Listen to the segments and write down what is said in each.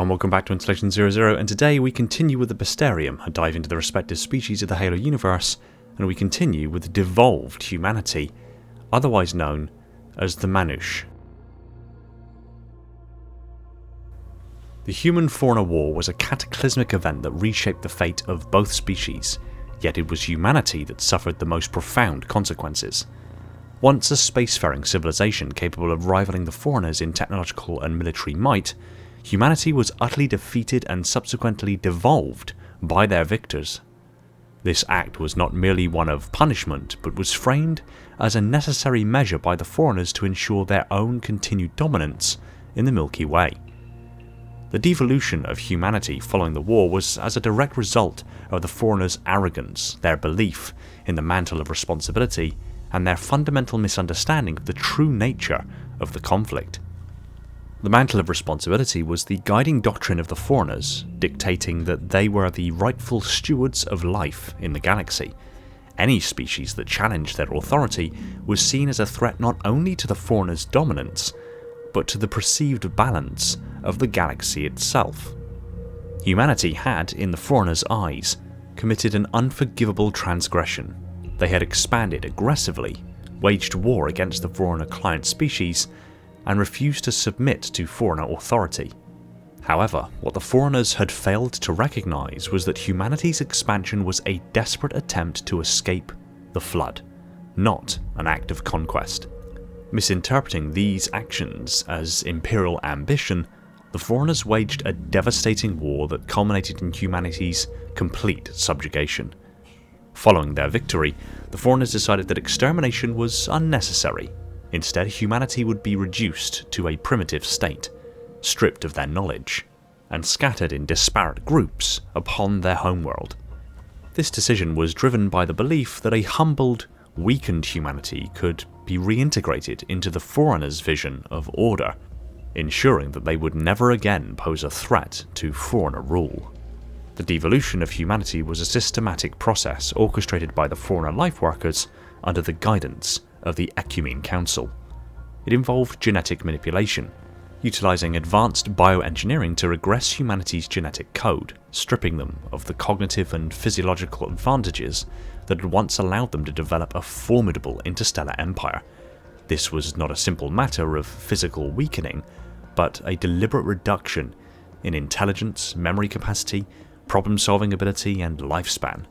and welcome back to Installation 00, and today we continue with the Bestiarum, a dive into the respective species of the Halo universe, and we continue with Devolved Humanity, otherwise known as the Manouche. The Human-Forerunner War was a cataclysmic event that reshaped the fate of both species, yet it was humanity that suffered the most profound consequences. Once a spacefaring civilization capable of rivaling the Forerunners in technological and military might, humanity was utterly defeated and subsequently devolved by their victors. This act was not merely one of punishment, but was framed as a necessary measure by the Forerunners to ensure their own continued dominance in the Milky Way. The devolution of humanity following the war was as a direct result of the Forerunners' arrogance, their belief in the mantle of responsibility, and their fundamental misunderstanding of the true nature of the conflict. The mantle of responsibility was the guiding doctrine of the Forerunners, dictating that they were the rightful stewards of life in the galaxy. Any species that challenged their authority was seen as a threat not only to the Forerunners' dominance, but to the perceived balance of the galaxy itself. Humanity had, in the Forerunners' eyes, committed an unforgivable transgression. They had expanded aggressively, waged war against the Forerunner client species, and refused to submit to Forerunner authority. However, what the Forerunners had failed to recognise was that humanity's expansion was a desperate attempt to escape the Flood, not an act of conquest. Misinterpreting these actions as imperial ambition, the Forerunners waged a devastating war that culminated in humanity's complete subjugation. Following their victory, the Forerunners decided that extermination was unnecessary. Instead, humanity would be reduced to a primitive state, stripped of their knowledge, and scattered in disparate groups upon their homeworld. This decision was driven by the belief that a humbled, weakened humanity could be reintegrated into the Forerunners' vision of order, ensuring that they would never again pose a threat to Forerunner rule. The devolution of humanity was a systematic process orchestrated by the Forerunner lifeworkers under the guidance of the Ecumene Council. It involved genetic manipulation, utilising advanced bioengineering to regress humanity's genetic code, stripping them of the cognitive and physiological advantages that had once allowed them to develop a formidable interstellar empire. This was not a simple matter of physical weakening, but a deliberate reduction in intelligence, memory capacity, problem-solving ability, and lifespan.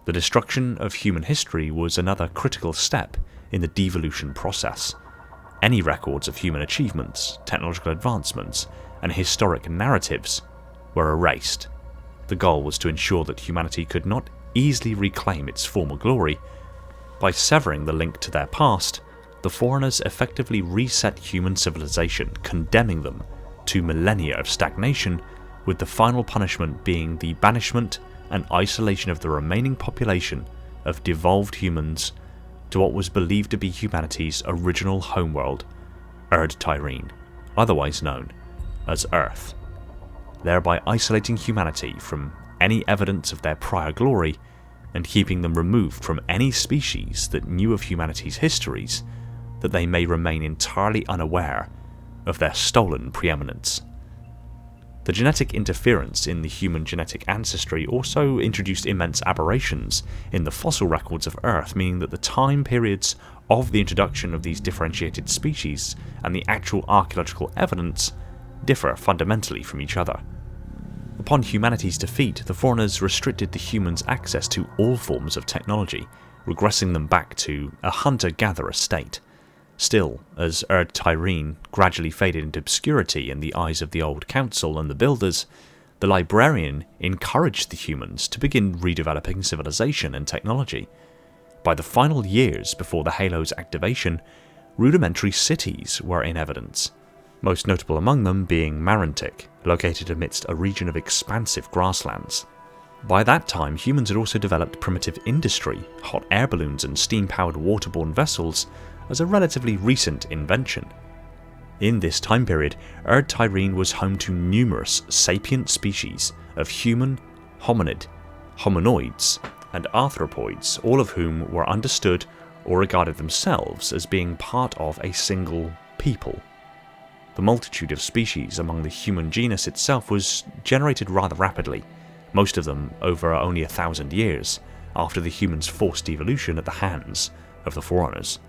The destruction of human history was another critical step in the devolution process. Any records of human achievements, technological advancements, and historic narratives were erased. The goal was to ensure that humanity could not easily reclaim its former glory. By severing the link to their past, the Forerunners effectively reset human civilization, condemning them to millennia of stagnation, with the final punishment being the banishment and isolation of the remaining population of devolved humans to what was believed to be humanity's original homeworld, Erd-Tyrene, otherwise known as Earth, thereby isolating humanity from any evidence of their prior glory and keeping them removed from any species that knew of humanity's histories, that they may remain entirely unaware of their stolen preeminence. The genetic interference in the human genetic ancestry also introduced immense aberrations in the fossil records of Earth, meaning that the time periods of the introduction of these differentiated species and the actual archaeological evidence differ fundamentally from each other. Upon humanity's defeat, the Forerunners restricted the humans' access to all forms of technology, regressing them back to a hunter-gatherer state. Still, as Erd-Tyrene gradually faded into obscurity in the eyes of the old council and the builders, the librarian encouraged the humans to begin redeveloping civilization and technology. By the final years before the Halo's activation, rudimentary cities were in evidence, most notable among them being Marantic, located amidst a region of expansive grasslands. By that time, humans had also developed primitive industry, hot air balloons and steam-powered waterborne vessels as a relatively recent invention. In this time period, Erd-Tyrene was home to numerous sapient species of human, hominid, hominoids, and arthropods, all of whom were understood or regarded themselves as being part of a single people. The multitude of species among the human genus itself was generated rather rapidly, most of them over only 1,000 years after the humans' forced devolution at the hands of the Forerunners.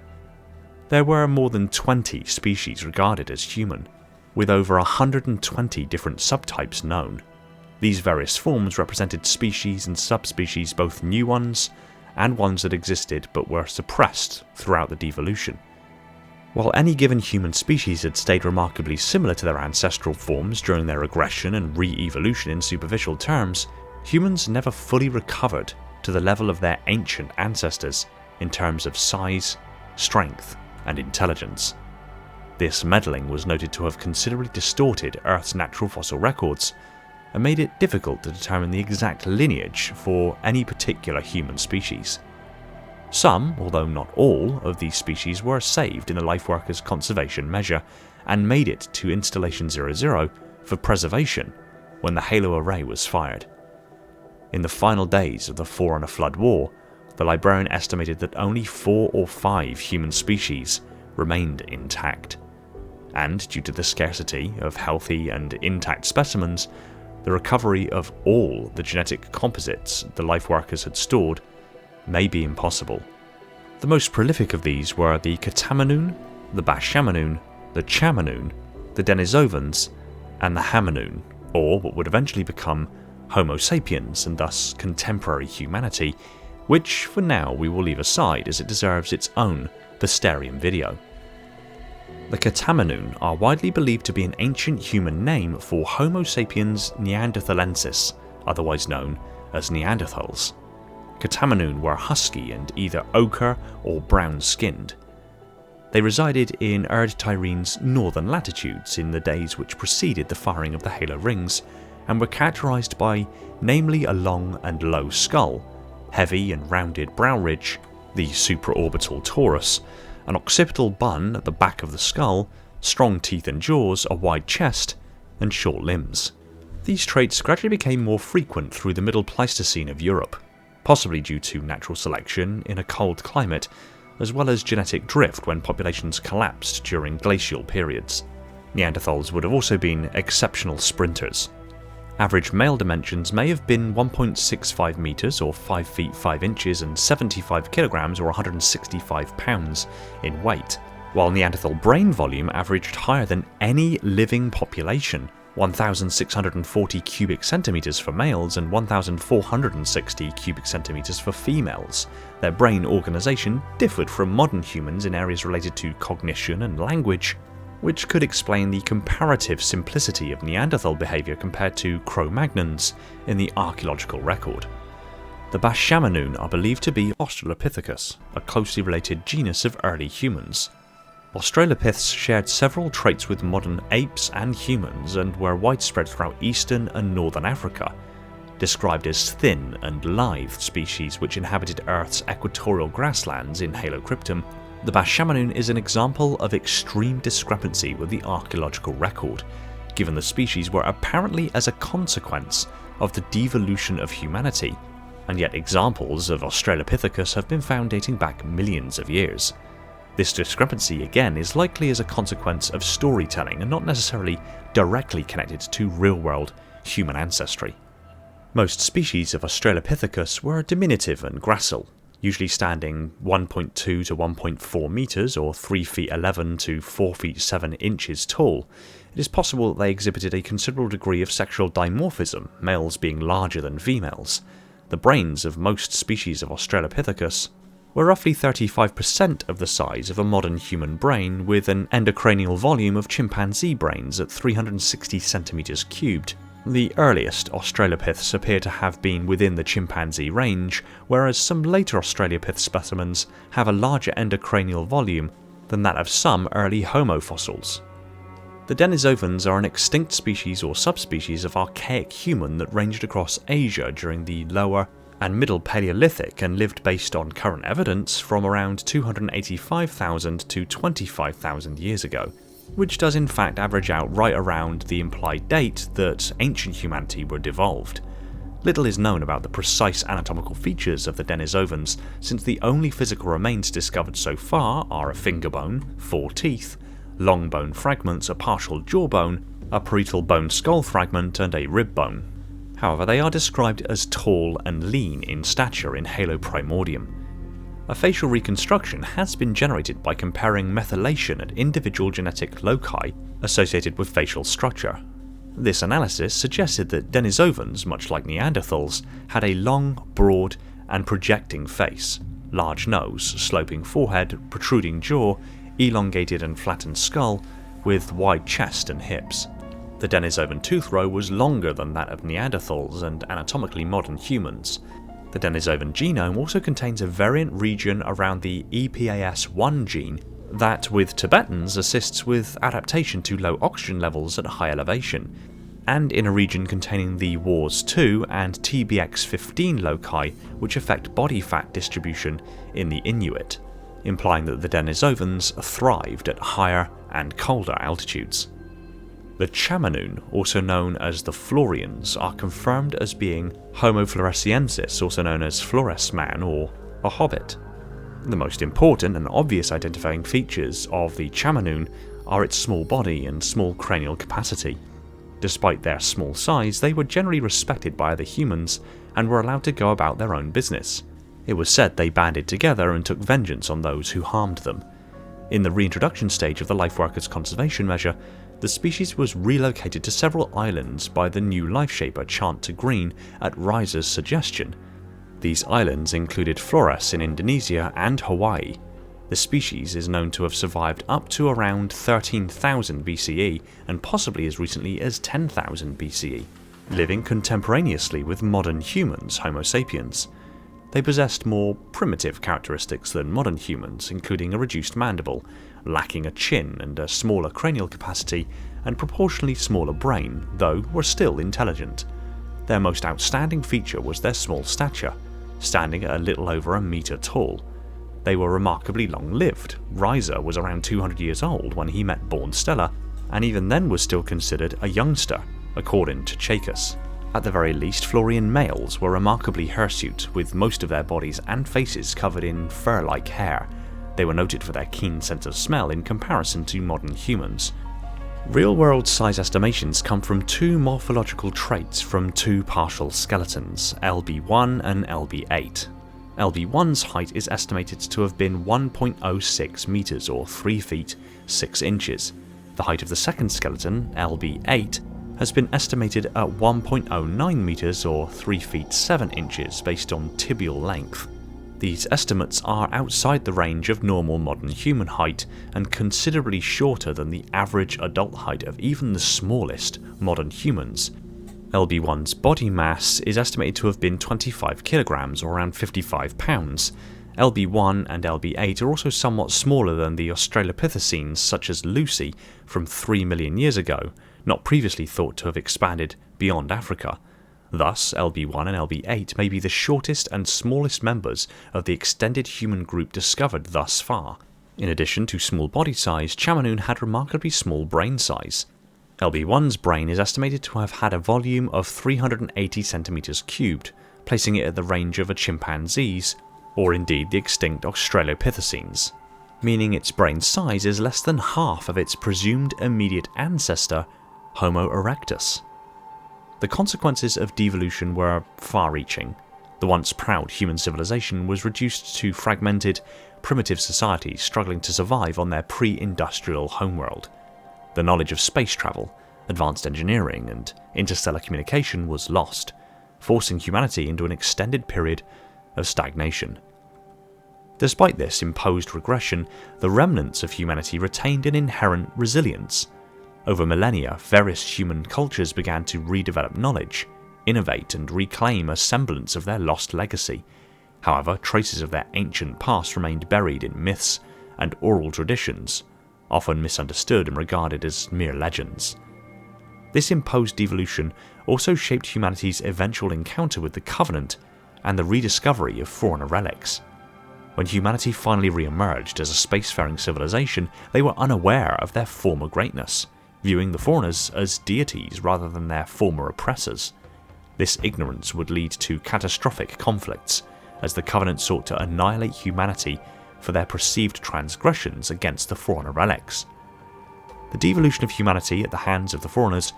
There were more than 20 species regarded as human, with over 120 different subtypes known. These various forms represented species and subspecies, both new ones and ones that existed but were suppressed throughout the devolution. While any given human species had stayed remarkably similar to their ancestral forms during their regression and re-evolution in superficial terms, humans never fully recovered to the level of their ancient ancestors in terms of size, strength, and intelligence. This meddling was noted to have considerably distorted Earth's natural fossil records and made it difficult to determine the exact lineage for any particular human species. Some, although not all, of these species were saved in the Lifeworkers Conservation Measure and made it to Installation 00 for preservation when the Halo array was fired. In the final days of the Forerunner Flood War, the librarian estimated that only 4 or 5 human species remained intact, and due to the scarcity of healthy and intact specimens, the recovery of all the genetic composites the Lifeworkers had stored may be impossible. The most prolific of these were the Katamon, the Bestiarum, the Chamon, the Denisovans, and the Hamon, or what would eventually become Homo sapiens and thus contemporary humanity, which for now we will leave aside as it deserves its own Bestiarum video. The Katamon are widely believed to be an ancient human name for Homo sapiens neanderthalensis, otherwise known as Neanderthals. Katamon were husky and either ochre or brown-skinned. They resided in Erd-Tyrene's northern latitudes in the days which preceded the firing of the Halo rings, and were characterised by namely a long and low skull, heavy and rounded brow ridge, the supraorbital torus, an occipital bun at the back of the skull, strong teeth and jaws, a wide chest, and short limbs. These traits gradually became more frequent through the Middle Pleistocene of Europe, possibly due to natural selection in a cold climate, as well as genetic drift when populations collapsed during glacial periods. Neanderthals would have also been exceptional sprinters. Average male dimensions may have been 1.65 metres or 5 feet 5 inches and 75 kilograms or 165 pounds in weight, while Neanderthal brain volume averaged higher than any living population, 1,640 cubic centimetres for males and 1,460 cubic centimetres for females. Their brain organisation differed from modern humans in areas related to cognition and language, which could explain the comparative simplicity of Neanderthal behaviour compared to Cro-Magnons in the archaeological record. The Bestiarum are believed to be Australopithecus, a closely related genus of early humans. Australopiths shared several traits with modern apes and humans and were widespread throughout eastern and northern Africa. Described as thin and lithe species which inhabited Earth's equatorial grasslands in Halocryptum, the Bestiarum is an example of extreme discrepancy with the archaeological record, given the species were apparently as a consequence of the devolution of humanity, and yet examples of Australopithecus have been found dating back millions of years. This discrepancy again is likely as a consequence of storytelling and not necessarily directly connected to real-world human ancestry. Most species of Australopithecus were diminutive and gracile, usually standing 1.2 to 1.4 metres or 3 feet 11 to 4 feet 7 inches tall. It is possible that they exhibited a considerable degree of sexual dimorphism, males being larger than females. The brains of most species of Australopithecus were roughly 35% of the size of a modern human brain, with an endocranial volume of chimpanzee brains at 360 centimetres cubed. The earliest Australopiths appear to have been within the chimpanzee range, whereas some later Australopith specimens have a larger endocranial volume than that of some early Homo fossils. The Denisovans are an extinct species or subspecies of archaic human that ranged across Asia during the Lower and Middle Paleolithic and lived, based on current evidence, from around 285,000 to 25,000 years ago, which does in fact average out right around the implied date that ancient humanity were devolved. Little is known about the precise anatomical features of the Denisovans, since the only physical remains discovered so far are a finger bone, 4 teeth, long bone fragments, a partial jawbone, a parietal bone skull fragment, and a rib bone. However, they are described as tall and lean in stature in Haloprimordium. A facial reconstruction has been generated by comparing methylation at individual genetic loci associated with facial structure. This analysis suggested that Denisovans, much like Neanderthals, had a long, broad, and projecting face, large nose, sloping forehead, protruding jaw, elongated and flattened skull, with wide chest and hips. The Denisovan tooth row was longer than that of Neanderthals and anatomically modern humans. The Denisovan genome also contains a variant region around the EPAS1 gene that, with Tibetans, assists with adaptation to low oxygen levels at high elevation, and in a region containing the WARS2 and TBX15 loci, which affect body fat distribution in the Inuit, implying that the Denisovans thrived at higher and colder altitudes. The Chamon, also known as the Florians, are confirmed as being Homo floresiensis, also known as Flores Man or a hobbit. The most important and obvious identifying features of the Chamon are its small body and small cranial capacity. Despite their small size, they were generally respected by other humans and were allowed to go about their own business. It was said they banded together and took vengeance on those who harmed them. In the reintroduction stage of the Life Workers Conservation Measure, the species was relocated to several islands by the new life shaper Chant to Green at Reiser's suggestion. These islands included Flores in Indonesia and Hawaii. The species is known to have survived up to around 13,000 BCE and possibly as recently as 10,000 BCE, living contemporaneously with modern humans, Homo sapiens. They possessed more primitive characteristics than modern humans, including a reduced mandible, lacking a chin and a smaller cranial capacity, and proportionally smaller brain, though were still intelligent. Their most outstanding feature was their small stature, standing at a little over a metre tall. They were remarkably long-lived. Reiser was around 200 years old when he met Born Stella, and even then was still considered a youngster, according to Chacus. At the very least, Florian males were remarkably hirsute, with most of their bodies and faces covered in fur-like hair. They were noted for their keen sense of smell in comparison to modern humans. Real-world size estimations come from two morphological traits from two partial skeletons, LB1 and LB8. LB1's height is estimated to have been 1.06 meters or 3 feet 6 inches. The height of the second skeleton, LB8, has been estimated at 1.09 meters or 3 feet 7 inches based on tibial length. These estimates are outside the range of normal modern human height and considerably shorter than the average adult height of even the smallest modern humans. LB1's body mass is estimated to have been 25 kilograms or around 55 pounds. LB1 and LB8 are also somewhat smaller than the Australopithecines such as Lucy from 3 million years ago, not previously thought to have expanded beyond Africa. Thus, LB1 and LB8 may be the shortest and smallest members of the extended human group discovered thus far. In addition to small body size, Chamon had remarkably small brain size. LB1's brain is estimated to have had a volume of 380 centimeters cubed, placing it at the range of a chimpanzee's, or indeed the extinct Australopithecines, meaning its brain size is less than half of its presumed immediate ancestor, Homo erectus. The consequences of devolution were far-reaching. The once proud human civilization was reduced to fragmented, primitive societies struggling to survive on their pre-industrial homeworld. The knowledge of space travel, advanced engineering, and interstellar communication was lost, forcing humanity into an extended period of stagnation. Despite this imposed regression, the remnants of humanity retained an inherent resilience. Over millennia, various human cultures began to redevelop knowledge, innovate, and reclaim a semblance of their lost legacy. However, traces of their ancient past remained buried in myths and oral traditions, often misunderstood and regarded as mere legends. This imposed devolution also shaped humanity's eventual encounter with the Covenant and the rediscovery of Forerunner relics. When humanity finally re-emerged as a spacefaring civilization, they were unaware of their former greatness, viewing the Forerunners as deities rather than their former oppressors. This ignorance would lead to catastrophic conflicts, as the Covenant sought to annihilate humanity for their perceived transgressions against the Forerunner relics. The devolution of humanity at the hands of the Forerunners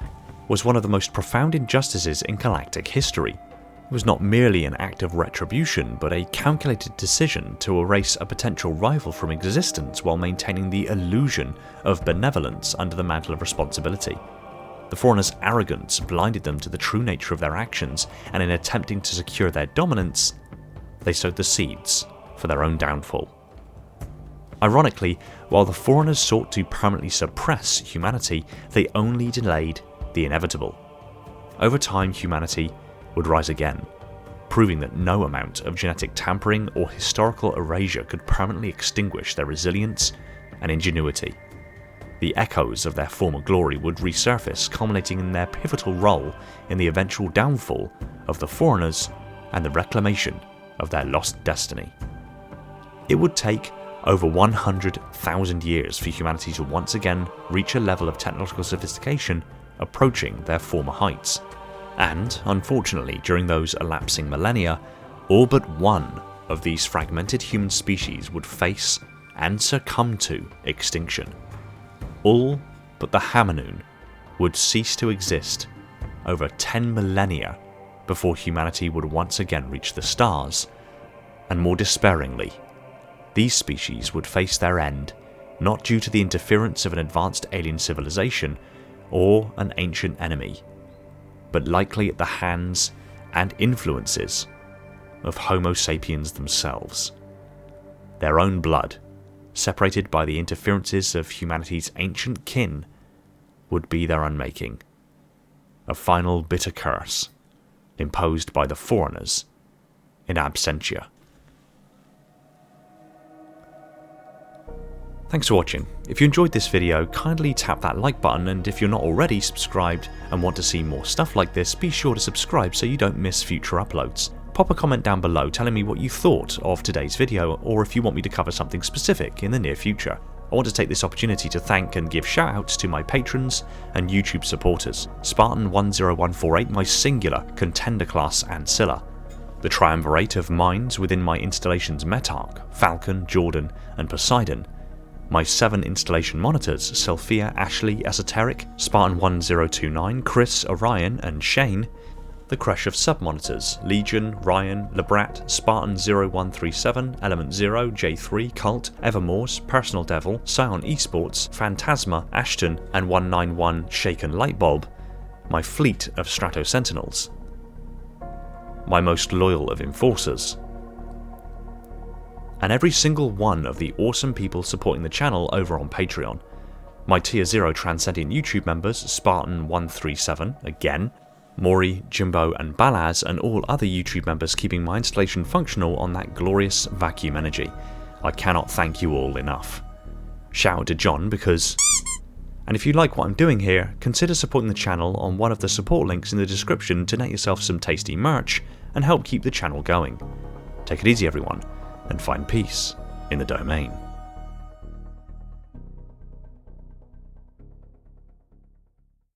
was one of the most profound injustices in galactic history. It was not merely an act of retribution, but a calculated decision to erase a potential rival from existence while maintaining the illusion of benevolence under the mantle of responsibility. The Forerunners' arrogance blinded them to the true nature of their actions, and in attempting to secure their dominance, they sowed the seeds for their own downfall. Ironically, while the Forerunners sought to permanently suppress humanity, they only delayed the inevitable. Over time, humanity would rise again, proving that no amount of genetic tampering or historical erasure could permanently extinguish their resilience and ingenuity. The echoes of their former glory would resurface, culminating in their pivotal role in the eventual downfall of the Forerunners and the reclamation of their lost destiny. It would take over 100,000 years for humanity to once again reach a level of technological sophistication approaching their former heights. And, unfortunately, during those elapsing millennia, all but one of these fragmented human species would face and succumb to extinction. All but the Chamon would cease to exist over 10 millennia before humanity would once again reach the stars, and more despairingly, these species would face their end not due to the interference of an advanced alien civilization or an ancient enemy, but likely at the hands and influences of Homo sapiens themselves. Their own blood, separated by the interferences of humanity's ancient kin, would be their unmaking. A final bitter curse imposed by the Forerunners in absentia. Thanks for watching. If you enjoyed this video, kindly tap that like button, and if you're not already subscribed and want to see more stuff like this, be sure to subscribe so you don't miss future uploads. Pop a comment down below telling me what you thought of today's video, or if you want me to cover something specific in the near future. I want to take this opportunity to thank and give shoutouts to my patrons and YouTube supporters: Spartan10148, my singular contender class Ancilla, the triumvirate of minds within my installations Metarch, Falcon, Jordan and Poseidon, my 7 installation monitors Sophia, Ashley, Esoteric, Spartan1029, Chris, Orion and Shane, the crush of sub-monitors Legion, Ryan, Lebrat, Spartan0137, Element 0, J3, Cult, Evermore's, Personal Devil, Scion Esports, Phantasma, Ashton and 191 Shaken Lightbulb, my fleet of Strato Sentinels, my most loyal of Enforcers, and every single one of the awesome people supporting the channel over on Patreon. My Tier 0 Transcendent YouTube members Spartan137, again, Maury, Jimbo and Balaz, and all other YouTube members keeping my installation functional on that glorious vacuum energy. I cannot thank you all enough. Shout out to John because... And if you like what I'm doing here, consider supporting the channel on one of the support links in the description to net yourself some tasty merch and help keep the channel going. Take it easy everyone, and find peace in the domain.